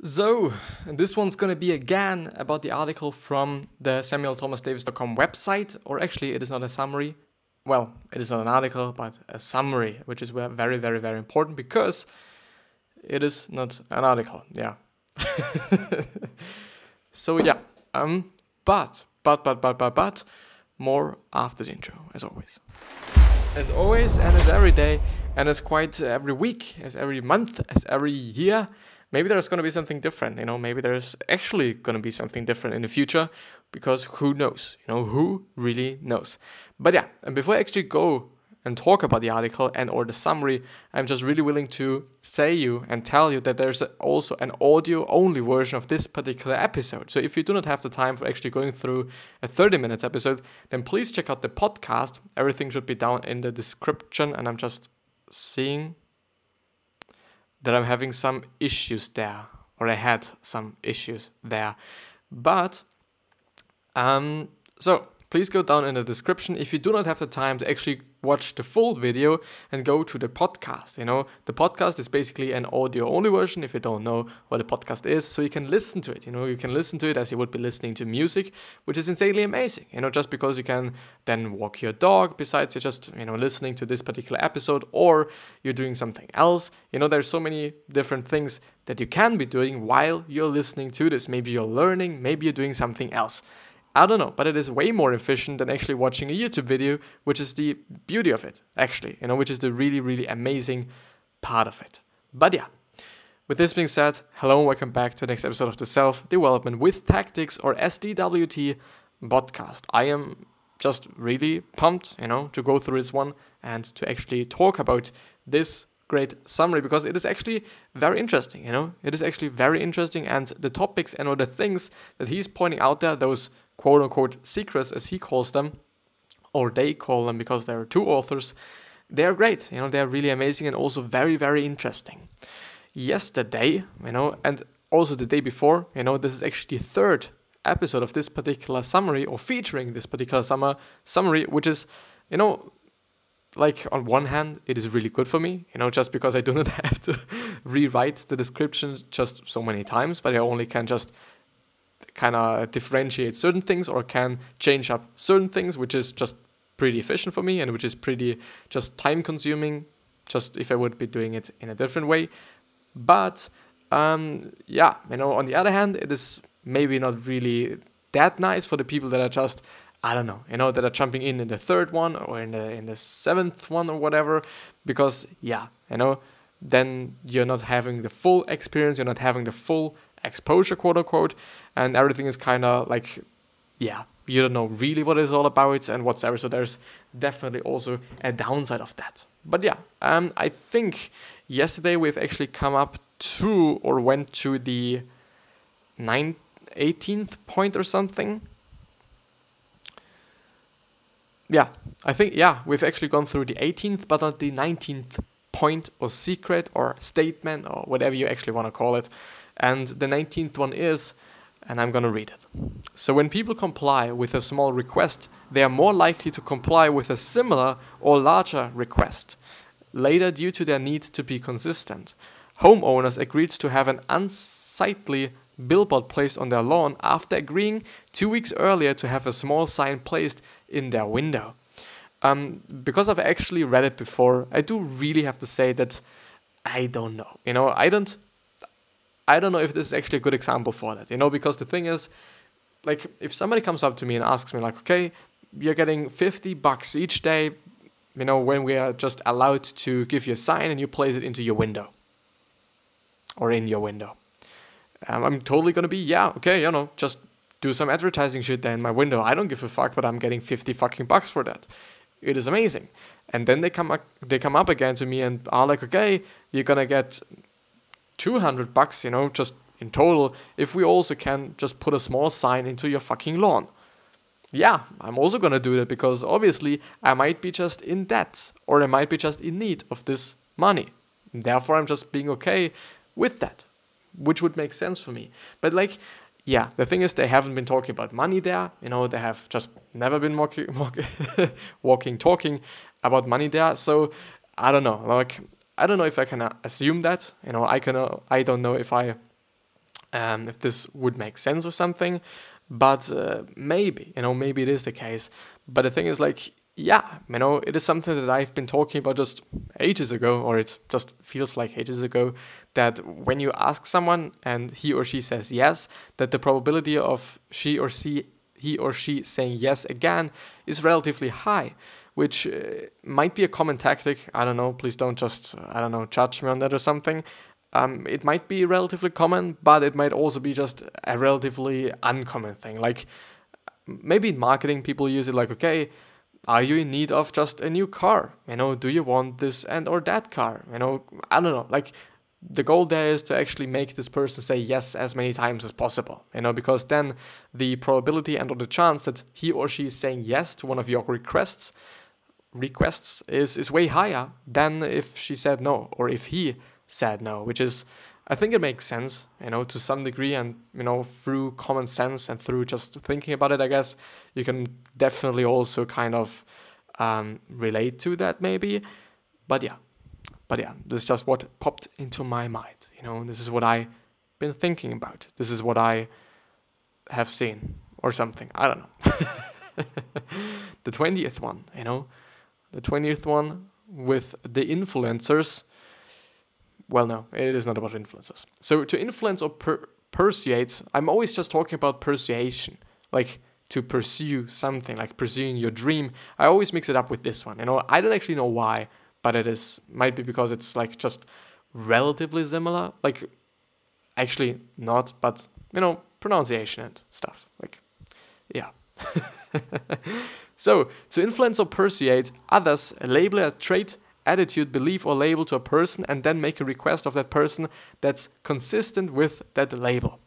So, this one's gonna be again about the article from the SamuelThomasDavis.com website, or actually it is not a summary. Well, it is not an article, but a summary, which is very, very, very important because it is not an article. Yeah. So yeah. But more after the intro, as always. As always, and as every day, and as quite every week, as every month, as every year. Maybe there's going to be something different, maybe there's actually going to be something different in the future, because who knows, who really knows. But yeah, and before I actually go and talk about the article and or the summary, I'm just really willing to say you and tell you that there's also an audio only version of this particular episode. So if you do not have the time for actually going through a 30-minute episode, then please check out the podcast. Everything should be down in the description, and I'm just seeing that I'm having some issues there, or I had some issues there. But, so please go down in the description if you do not have the time to actually watch the full video and go to the podcast. The podcast is basically an audio only version if you don't know what a podcast is, so you can listen to it. You can listen to it as you would be listening to music, which is insanely amazing. Just because you can then walk your dog besides you're just, listening to this particular episode, or you're doing something else. There's so many different things that you can be doing while you're listening to this. Maybe you're learning, maybe you're doing something else. I don't know, but it is way more efficient than actually watching a YouTube video, which is the beauty of it, actually, which is the really, really amazing part of it. But yeah, with this being said, hello and welcome back to the next episode of the Self-Development with Tactics, or SDWT podcast. I am just really pumped, to go through this one and to actually talk about this great summary, because it is actually very interesting, It is actually very interesting, and the topics and all the things that he's pointing out there, those quote-unquote secrets, as he calls them, or they call them, because there are two authors, they are great, they are really amazing and also very, very interesting. Yesterday, and also the day before, this is actually the third episode of this particular summary, or featuring this particular summary, which is, like, on one hand, it is really good for me, just because I do not have to rewrite the description just so many times, but I only can just kind of differentiate certain things, or can change up certain things, which is just pretty efficient for me, and which is pretty just time consuming, just if I would be doing it in a different way. But yeah, on the other hand, it is maybe not really that nice for the people that are just, I don't know, that are jumping in the third one, or in the seventh one, or whatever, because yeah, then you're not having the full experience, you're not having the full exposure, quote unquote, and everything is kind of like, yeah, you don't know really what it's all about and whatsoever. So there's definitely also a downside of that. But yeah, I think yesterday we've actually come up to, or went to the 18th point or something. Yeah, I think, yeah, we've actually gone through the 18th, but not the 19th point, or secret, or statement, or whatever you actually want to call it. And the 19th one is, and I'm going to read it. So when people comply with a small request, they are more likely to comply with a similar or larger request later, due to their need to be consistent. Homeowners agreed to have an unsightly billboard placed on their lawn after agreeing 2 weeks earlier to have a small sign placed in their window. Because I've actually read it before, I do really have to say that I don't know. I don't know if this is actually a good example for that, because the thing is, like, if somebody comes up to me and asks me, like, okay, you're getting $50 each day, when we are just allowed to give you a sign and you place it into your window, or in your window. I'm totally gonna be, yeah, okay, just do some advertising shit there in my window. I don't give a fuck, but I'm getting $50 for that. It is amazing. And then they come up again to me and are like, okay, you're gonna get $200, just in total, if we also can just put a small sign into your fucking lawn. Yeah, I'm also gonna do that, because obviously I might be just in debt, or I might be just in need of this money. And therefore, I'm just being okay with that, which would make sense for me. But like, yeah, the thing is, they haven't been talking about money there. They have just never been talking about money there. So I don't know. Like, I don't know if I can assume that. I don't know if I if this would make sense or something. But maybe, maybe it is the case. But the thing is, like, yeah, it is something that I've been talking about just ages ago, or it just feels like ages ago, that when you ask someone and he or she says yes, that the probability of he or she saying yes again is relatively high, which might be a common tactic. I don't know, please don't just, judge me on that or something. It might be relatively common, but it might also be just a relatively uncommon thing. Like, maybe in marketing, people use it like, okay, are you in need of just a new car? Do you want this and or that car? I don't know. Like, the goal there is to actually make this person say yes as many times as possible, because then the probability and or the chance that he or she is saying yes to one of your requests is way higher than if she said no, or if he said no, which is, I think it makes sense, to some degree, and, through common sense and through just thinking about it, I guess, you can definitely also kind of relate to that maybe. But yeah, this is just what popped into my mind, this is what I've been thinking about. This is what I have seen or something, I don't know. The 20th one, the 20th one with the influencers. Well, no, it is not about influencers. So to influence or persuade, I'm always just talking about persuasion, like to pursue something, like pursuing your dream. I always mix it up with this one. I don't actually know why, but might be because it's like just relatively similar. Like, actually not, but pronunciation and stuff. Like, yeah. So to influence or persuade others, label a trait, attitude, belief, or label to a person, and then make a request of that person that's consistent with that label.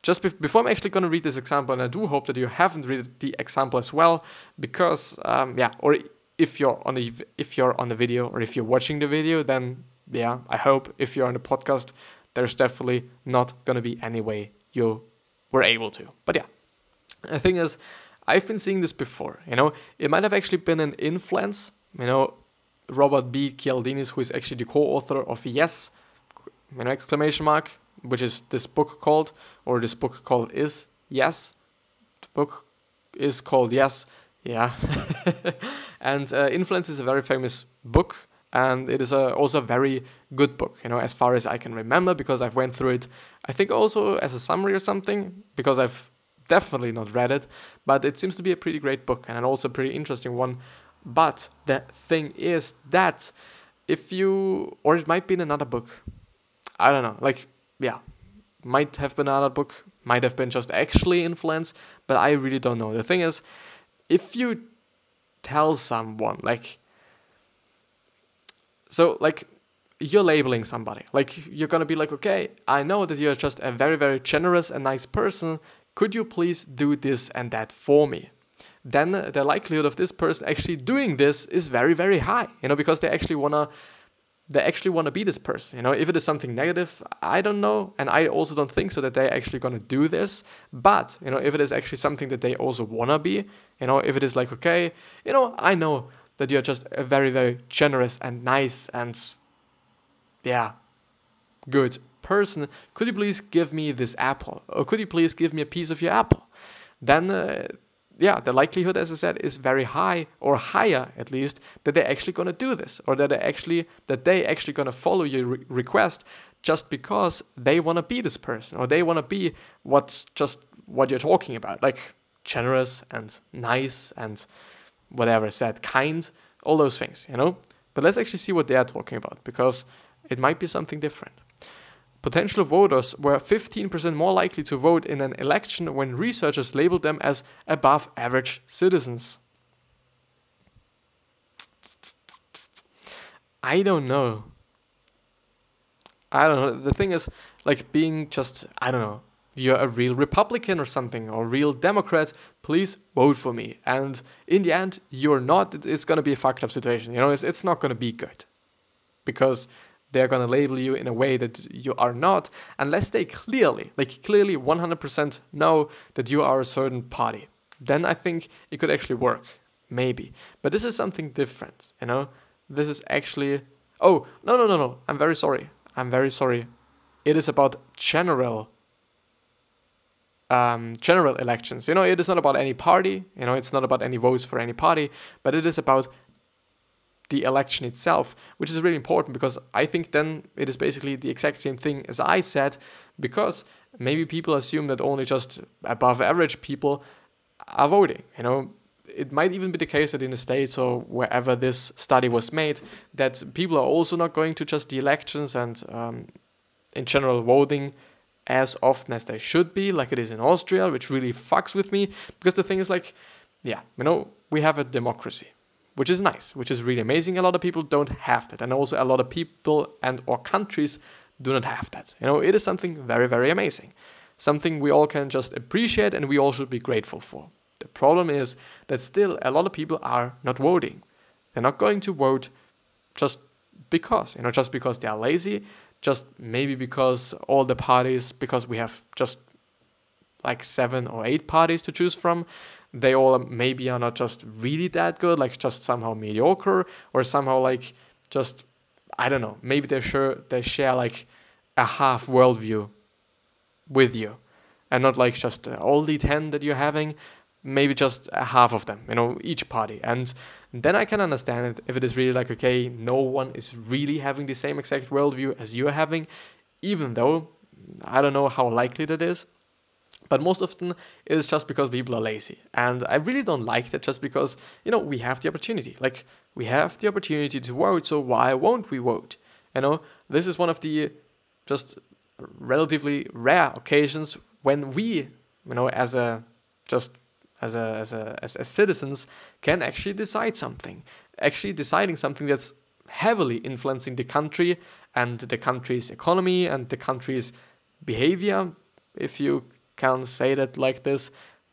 Just before I'm actually going to read this example, and I do hope that you haven't read the example as well, because or if you're on the video, or if you're watching the video, then yeah, I hope. If you're on the podcast, there's definitely not going to be any way you were able to. But yeah, the thing is, I've been seeing this before. It might have actually been an influence. Robert B. Cialdini's, who is actually the co-author of Yes, exclamation mark, which is this book called, or this book called is Yes. The book is called Yes, yeah. And Influence is a very famous book, and it is also a very good book, as far as I can remember, because I've went through it, I think also as a summary or something, because I've definitely not read it, but it seems to be a pretty great book, and also a pretty interesting one. But the thing is that or it might be in another book, I don't know, like, yeah, might have been another book, might have been just actually Influence, but I really don't know. The thing is, if you tell someone, you're labeling somebody, like, you're gonna be like, okay, I know that you're just a very, very generous and nice person, could you please do this and that for me? Then the likelihood of this person actually doing this is very, very high, because they actually wanna be this person. If it is something negative, I don't know, and I also don't think so that they're actually gonna do this. But if it is actually something that they also wanna be, if it is like, okay, I know that you're just a very, very generous and nice and good person. Could you please give me this apple, or could you please give me a piece of your apple? Then the likelihood, as I said, is very high, or higher at least, that they're actually going to do this, or that they actually going to follow your request just because they want to be this person, or they want to be what you're talking about, like generous and nice and whatever I said, kind, all those things, But let's actually see what they are talking about, because it might be something different. Potential voters were 15% more likely to vote in an election when researchers labeled them as above average citizens. I don't know. The thing is, like, being just, I don't know, you're a real Republican or something, or real Democrat, please vote for me. And in the end, you're not, it's going to be a fucked up situation. It's not going to be good. Because they're going to label you in a way that you are not, unless they clearly 100% know that you are a certain party. Then I think it could actually work, maybe. But this is something different, This is actually, oh, no, I'm very sorry. It is about general general elections. You know, it is not about any party. You know, it's not about any votes for any party, but it is about the election itself, which is really important, because I think then it is basically the exact same thing as I said, because maybe people assume that only just above average people are voting. You know, it might even be the case that in the States or wherever this study was made, that people are also not going to just the elections and in general voting as often as they should be, like it is in Austria, which really fucks with me, because the thing is like, yeah, you know, we have a democracy, which is nice, which is really amazing. A lot of people don't have that, and also a lot of people and or countries do not have that. You know, it is something very, very amazing, something we all can just appreciate and we all should be grateful for. The problem is that still a lot of people are not voting. They're not going to vote just because, you know, just because they are lazy, just maybe because all the parties, because we have just like 7 or 8 parties to choose from, they all maybe are not just really that good, like just somehow mediocre, or somehow like just, I don't know, maybe they share like a half worldview with you, and not like just all the 10 that you're having, maybe just a half of them, you know, each party. And then I can understand it if it is really like, okay, no one is really having the same exact worldview as you're having, even though I don't know how likely that is. But most often it is just because people are lazy. And I really don't like that, just because, you know, we have the opportunity. Like, we have the opportunity to vote, so why won't we vote? You know, this is one of the just relatively rare occasions when we, you know, as citizens can actually decide something. Actually deciding something that's heavily influencing the country and the country's economy and the country's behavior, if you can say that like this,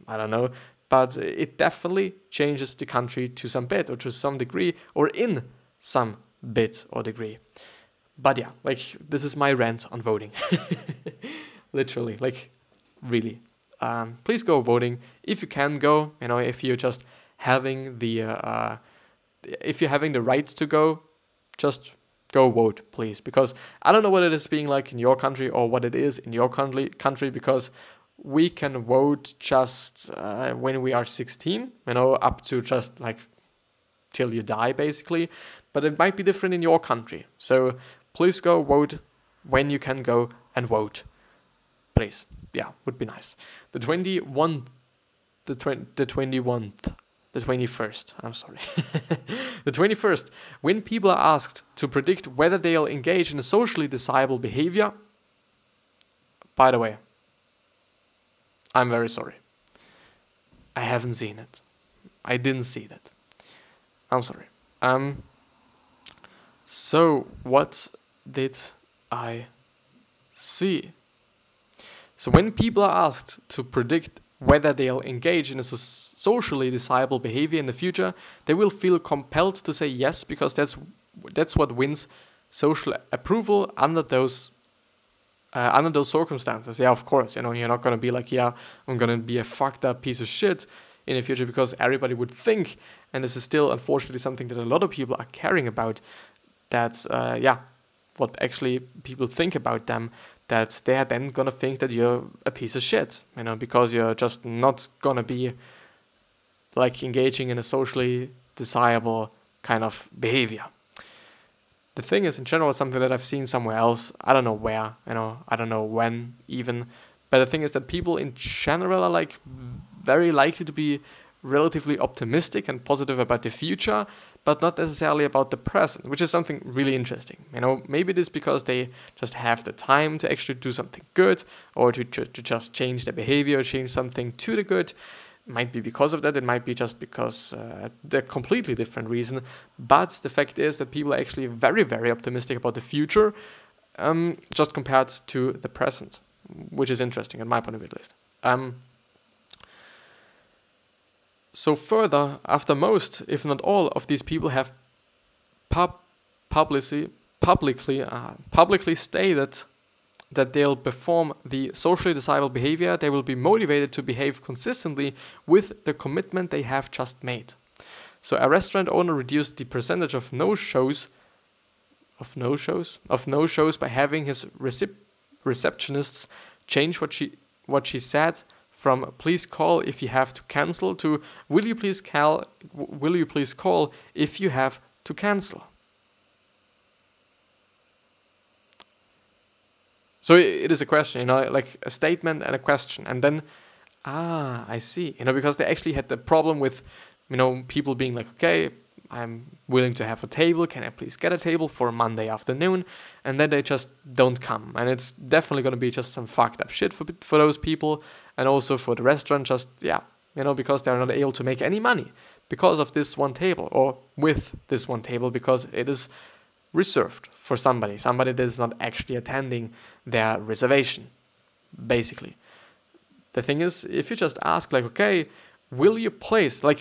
I don't know, but it definitely changes the country to some bit or to some degree, or in some bit or degree. But yeah, like, this is my rant on voting. Literally, like, really. Please go voting if you can go. You know, if you're just having the right to go, just go vote, please. Because I don't know what it is being like in your country, or what it is in your country, because we can vote just when we are 16, you know, up to just like till you die, basically. But it might be different in your country. So please go vote when you can go and vote, please. Yeah, would be nice. The 21st, I'm sorry. The 21st, when people are asked to predict whether they'll engage in a socially desirable behavior. By the way, I'm very sorry. I haven't seen it. I didn't see that. I'm sorry. So what did I see? So when people are asked to predict whether they'll engage in a socially desirable behavior in the future, they will feel compelled to say yes, because that's what wins social approval under those circumstances. Yeah, of course, you know, you're not going to be like, yeah, I'm going to be a fucked up piece of shit in the future, because everybody would think, and this is still unfortunately something that a lot of people are caring about, that, what actually people think about them, that they are then going to think that you're a piece of shit, you know, because you're just not going to be like engaging in a socially desirable kind of behavior. The thing is, in general, something that I've seen somewhere else. I don't know where, you know, I don't know when even. But the thing is that people in general are like very likely to be relatively optimistic and positive about the future, but not necessarily about the present, which is something really interesting. You know, maybe it is because they just have the time to actually do something good, or to just change their behavior, or change something to the good. Might be because of that, it might be just because they're completely different reason, but the fact is that people are actually very, very optimistic about the future, just compared to the present, which is interesting, in my point of view at least. So further, after most, if not all, of these people have publicly stated that they'll perform the socially desirable behavior, they will be motivated to behave consistently with the commitment they have just made. So a restaurant owner reduced the percentage of no-shows by having his receptionists change what she said from please call if you have to cancel to will you please call if you have to cancel. So it is a question, like a statement and a question, and then I see, because they actually had the problem with people being like, okay, I'm willing to have a table, can I please get a table for Monday afternoon? And then they just don't come. And it's definitely going to be just some fucked up shit for those people. And also for the restaurant, just, because they're not able to make any money because of this one table or with this one table, because it is reserved for somebody that is not actually attending their reservation, basically. The thing is, if you just ask like, okay, will you please call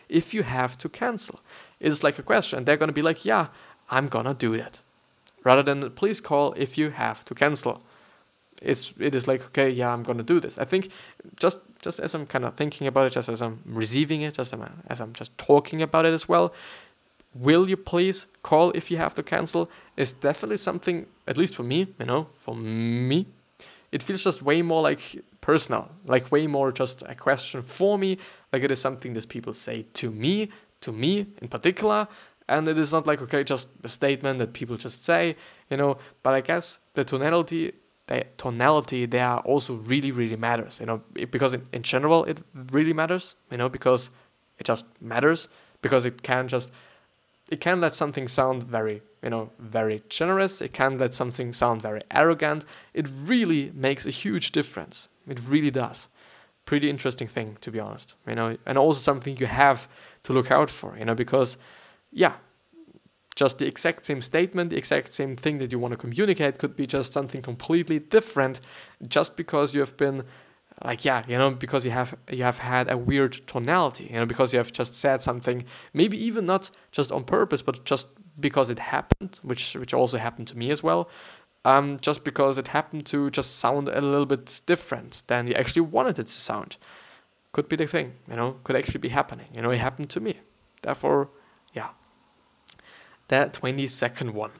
if you have to cancel? It's like a question. And they're going to be like, yeah, I'm going to do that. Rather than please call if you have to cancel. It is like, okay, yeah, I'm going to do this. I think just as I'm kind of thinking about it, just as I'm receiving it, just as I'm just talking about it as well, will you please call if you have to cancel is definitely something, at least for me, it feels just way more like personal, like way more just a question for me, like it is something that people say to me in particular, and it is not like, okay, just a statement that people just say, but I guess the tonality there also really matters, because in general it really matters, because it just matters, because it can let something sound very, very generous. It can let something sound very arrogant. It really makes a huge difference. It really does. Pretty interesting thing, to be honest, and also something you have to look out for, because, just the exact same statement, the exact same thing that you want to communicate could be just something completely different just because you have been because you have had a weird tonality, because you have just said something, maybe even not just on purpose, but just because it happened, which also happened to me as well, just because it happened to just sound a little bit different than you actually wanted it to sound. Could be the thing, could actually be happening, it happened to me. Therefore, The 22nd one.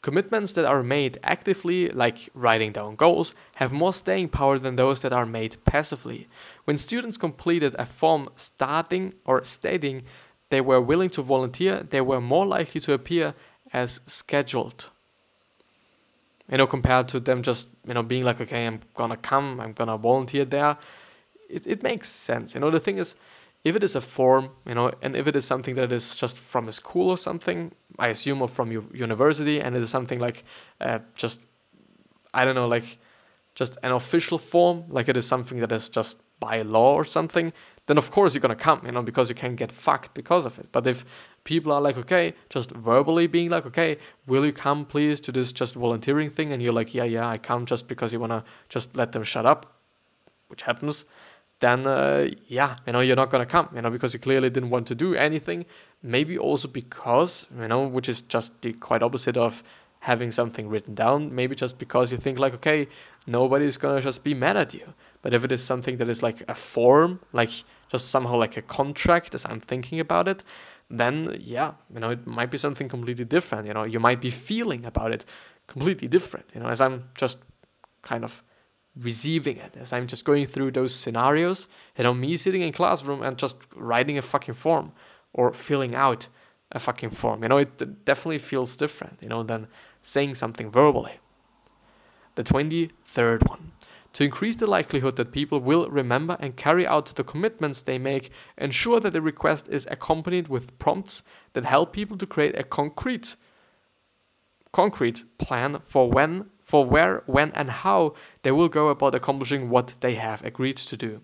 Commitments that are made actively, like writing down goals, have more staying power than those that are made passively. When students completed a form stating they were willing to volunteer, they were more likely to appear as scheduled. Compared to them just, being like, okay, I'm gonna come, I'm gonna volunteer there. It makes sense. The thing is, if it is a form, and if it is something that is just from a school or something, I assume, or from your university, and it is something like just an official form, like it is something that is just by law or something, then of course you're gonna come, because you can get fucked because of it. But if people are like, okay, just verbally being like, okay, will you come please to this just volunteering thing, and you're like, yeah, I come just because you wanna just let them shut up, which happens, then you're not gonna come, because you clearly didn't want to do anything. Maybe also because, which is just the quite opposite of having something written down, maybe just because you think like, okay, nobody's gonna just be mad at you. But if it is something that is like a form, like just somehow like a contract as I'm thinking about it, then it might be something completely different. You might be feeling about it completely different, as I'm just kind of receiving it, as I'm just going through those scenarios, me sitting in classroom and just writing a fucking form or filling out a fucking form, it definitely feels different, than saying something verbally. The 23rd one. To increase the likelihood that people will remember and carry out the commitments they make, ensure that the request is accompanied with prompts that help people to create a concrete plan for where, when, and how they will go about accomplishing what they have agreed to do.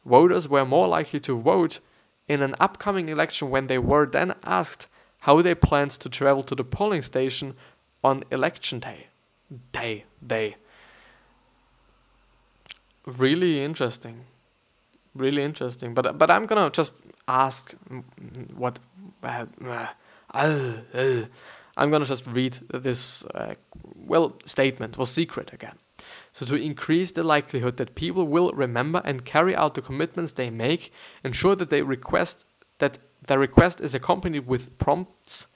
Voters were more likely to vote in an upcoming election when they were then asked how they planned to travel to the polling station on election day. Really interesting. But I'm gonna just ask what. I'm gonna just read this statement or secret again. So to increase the likelihood that people will remember and carry out the commitments they make, ensure that the request is accompanied with prompts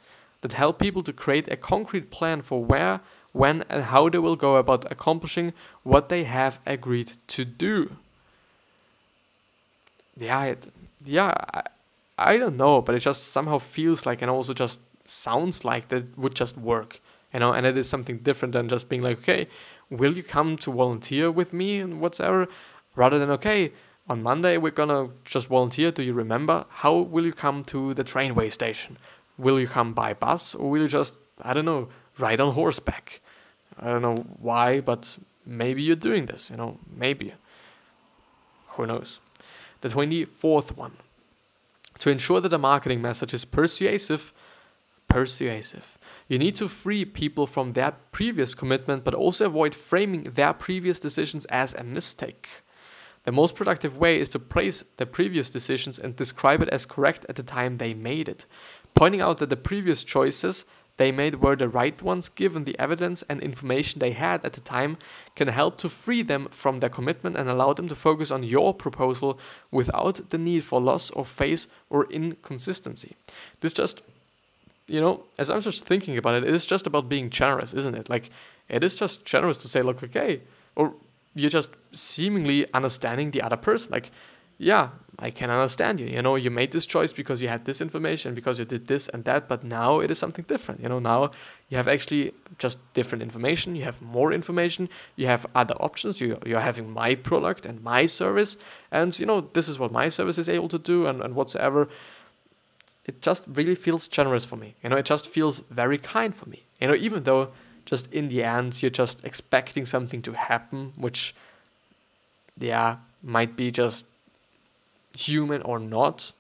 that help people to create a concrete plan for where, when and how they will go about accomplishing what they have agreed to do. I don't know, but it just somehow feels like, and also just sounds like, that would just work, and it is something different than just being like, okay, will you come to volunteer with me and whatever, rather than, okay, on Monday we're gonna just volunteer, do you remember? How will you come to the trainway station? Will you come by bus, or will you just, I don't know, ride on horseback? I don't know why, but maybe you're doing this, maybe. Who knows? The 24th one. To ensure that the marketing message is persuasive, you need to free people from their previous commitment, but also avoid framing their previous decisions as a mistake. The most productive way is to praise the previous decisions and describe it as correct at the time they made it, pointing out that the previous choices they made were the right ones given the evidence and information they had at the time can help to free them from their commitment and allow them to focus on your proposal without the need for loss of face or inconsistency. This just, as I'm just thinking about it, it is just about being generous, isn't it? Like, it is just generous to say, look, okay, or you're just seemingly understanding the other person. Like, yeah, I can understand you. You made this choice because you had this information, because you did this and that, but now it is something different. Now you have actually just different information. You have more information. You have other options. You're having my product and my service. And, this is what my service is able to do and whatsoever. It just really feels generous for me. It just feels very kind for me. Even though just in the end, you're just expecting something to happen, which, might be just human or not.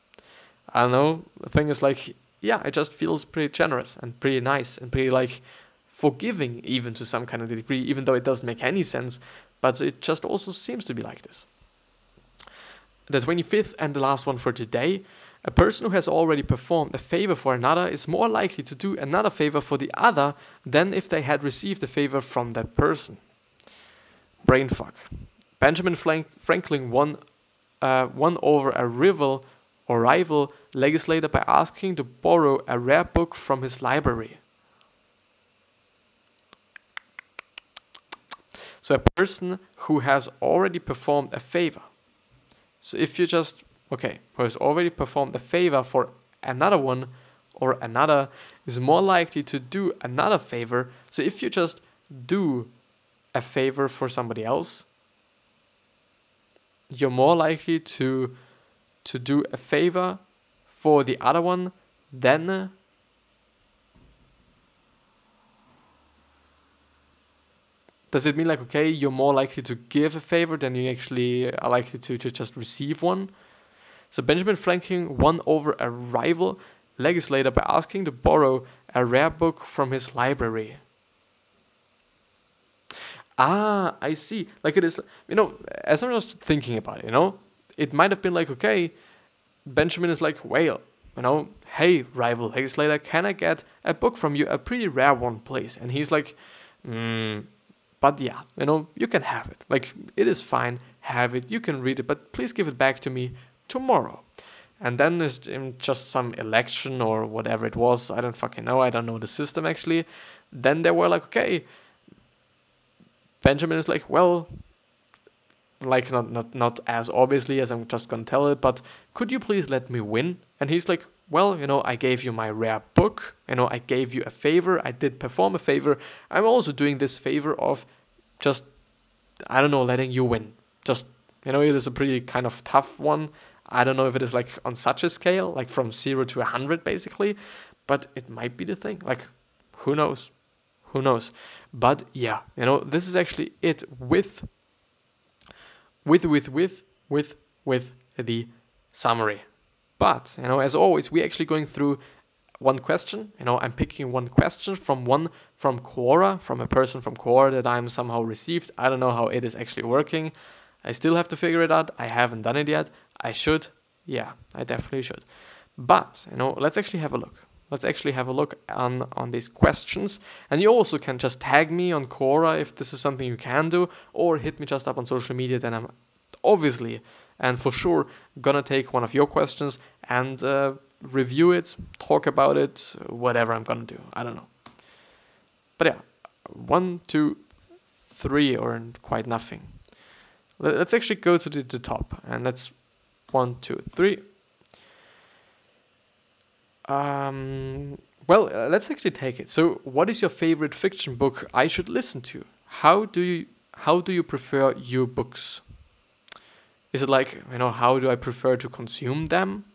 I don't know. The thing is, like, it just feels pretty generous and pretty nice and pretty, like, forgiving even to some kind of degree, even though it doesn't make any sense, but it just also seems to be like this. The 25th and the last one for today. A person who has already performed a favor for another is more likely to do another favor for the other than if they had received a favor from that person. Brainfuck. Benjamin Franklin won over a rival legislator by asking to borrow a rare book from his library. So a person who has already performed a favor. So if you just, who has already performed a favor for another one or another is more likely to do another favor. So if you just do a favor for somebody else, you're more likely to do a favor for the other one than does it mean like, okay, you're more likely to give a favor than you actually are likely to just receive one? So Benjamin Franklin won over a rival legislator by asking to borrow a rare book from his library. Ah, I see. Like, it is, as I'm just thinking about it, it might have been like, okay, Benjamin is like, well, hey, rival legislator, can I get a book from you, a pretty rare one, please? And he's like, but yeah, you can have it. Like, it is fine, have it, you can read it, but please give it back to me tomorrow. And then there's just some election or whatever it was, I don't fucking know, I don't know the system actually. Then they were like, okay, Benjamin is like, well, like not as obviously as I'm just gonna tell it, but could you please let me win? And he's like, well, I gave you my rare book, I gave you a favor, I did perform a favor, I'm also doing this favor of just, I don't know, letting you win. Just, it is a pretty kind of tough one. I don't know if it is like on such a scale, like from 0 to 100 basically, but it might be the thing. Like, who knows? Who knows? But yeah, this is actually it with the summary. But, as always, we're actually going through one question. I'm picking one question from Quora, from a person from Quora that I'm somehow received. I don't know how it is actually working. I still have to figure it out. I haven't done it yet. I should. Yeah, I definitely should. But, let's actually have a look. Let's actually have a look on these questions. And you also can just tag me on Quora if this is something you can do, or hit me just up on social media. Then I'm obviously and for sure gonna take one of your questions and review it, talk about it, whatever I'm gonna do. I don't know. But yeah, 1, 2, 3, or quite nothing. Let's actually go to the top, and let's 1, 2, 3. Well, let's actually take it. So, what is your favorite fiction book I should listen to? How do you prefer your books? Is it like, how do I prefer to consume them?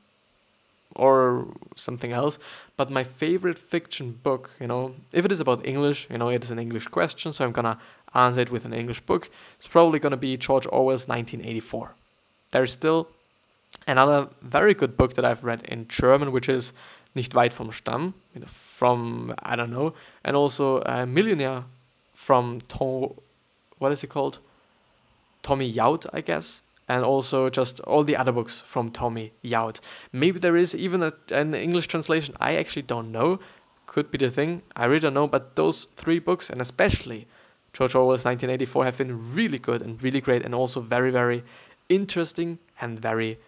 Or something else? But my favorite fiction book, if it is about English, it is an English question, so I'm gonna answer it with an English book. It's probably gonna be George Orwell's 1984. There's still another very good book that I've read in German, which is Nicht weit vom Stamm, from, I don't know, and also Millionaire from what is it called? Tommy Jaud, I guess, and also just all the other books from Tommy Jaud. Maybe there is even an English translation, I actually don't know, could be the thing, I really don't know, but those 3 books, and especially George Orwell's 1984, have been really good and really great, and also very, very interesting and very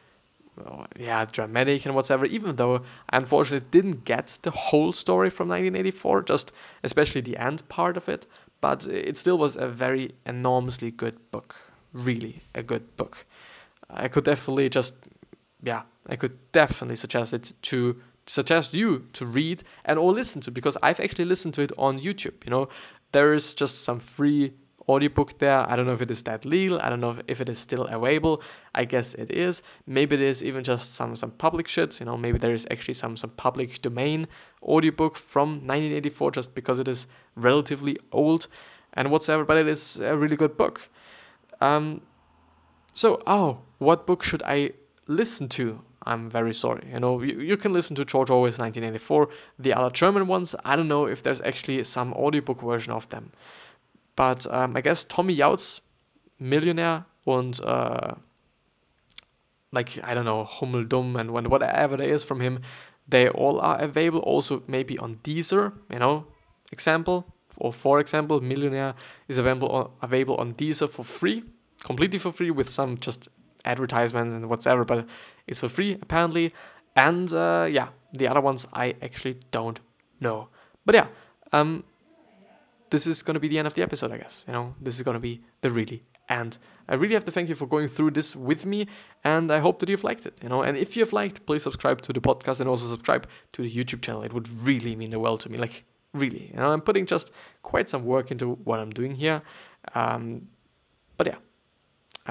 dramatic and whatever, even though I unfortunately didn't get the whole story from 1984, just especially the end part of it, but it still was a very enormously good book, really a good book. I could definitely suggest you to read and or listen to, because I've actually listened to it on YouTube. There is just some free audiobook there. I don't know if it is that legal. I don't know if it is still available. I guess it is. Maybe it is even just some public shit. Maybe there is actually some public domain audiobook from 1984, just because it is relatively old and whatsoever. But it is a really good book. What book should I listen to? I'm very sorry. You can listen to George Orwell's 1984. The other German ones, I don't know if there's actually some audiobook version of them. But I guess Tommy Jaud's Millionaire and I don't know, Hummeldum and whatever there is from him, they all are available. Also maybe on Deezer, for example, Millionaire is available on Deezer for free, completely for free, with some just advertisements and whatever, but it's for free apparently. And the other ones I actually don't know. But this is going to be the end of the episode, I guess. This is going to be the really end. I really have to thank you for going through this with me, and I hope that you've liked it. And if you've liked, please subscribe to the podcast and also subscribe to the YouTube channel. It would really mean the world to me, really. I'm putting just quite some work into what I'm doing here. I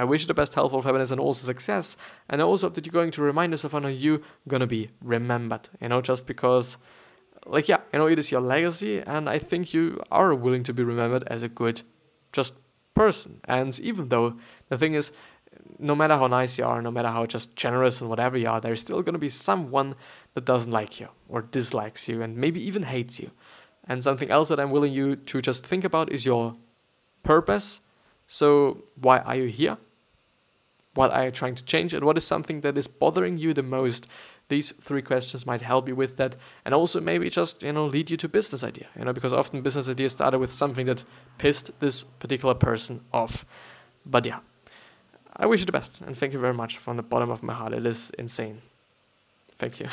wish you the best health, happiness, and also success. And I also hope that you're going to remind yourself how you're going to be remembered. Just because it is your legacy, and I think you are willing to be remembered as a good, just person. And even though the thing is, no matter how nice you are, no matter how just generous and whatever you are, there's still going to be someone that doesn't like you or dislikes you and maybe even hates you. And something else that I'm willing you to just think about is your purpose. So why are you here? What are you trying to change? And what is something that is bothering you the most? These 3 questions might help you with that, and also maybe just lead you to business idea. Because often business ideas started with something that pissed this particular person off. But I wish you the best, and thank you very much from the bottom of my heart. It is insane. Thank you.